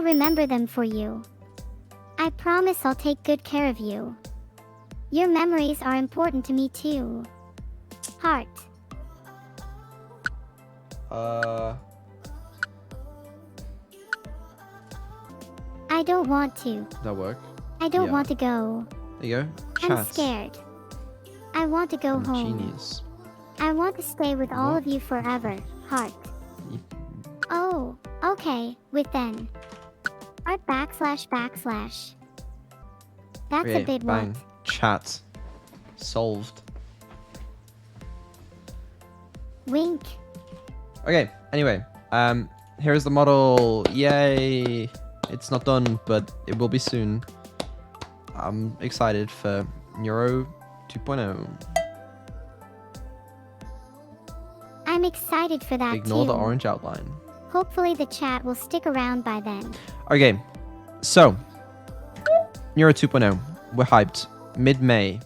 remember them for you. I promise I'll take good care of you. Your memories are important to me too. Heart. I don't want to. That work? I don't Yeah. want to go. There you go. I'm Chat. scared. I want to go home. Genius. I want to stay with all What? of you forever. Heart. Oh, okay. With then. Heart backslash backslash. That's a Create. bit Bang. what? Chat. Solved. Wink. Okay, anyway. Here's the model. Yay! It's not done, but it will be soon. I'm excited for Neuro 2.0. I'm excited for that Ignore too. the orange outline. Hopefully the chat will stick around by then. Okay, so Neuro 2.0. We're hyped. Mid-May.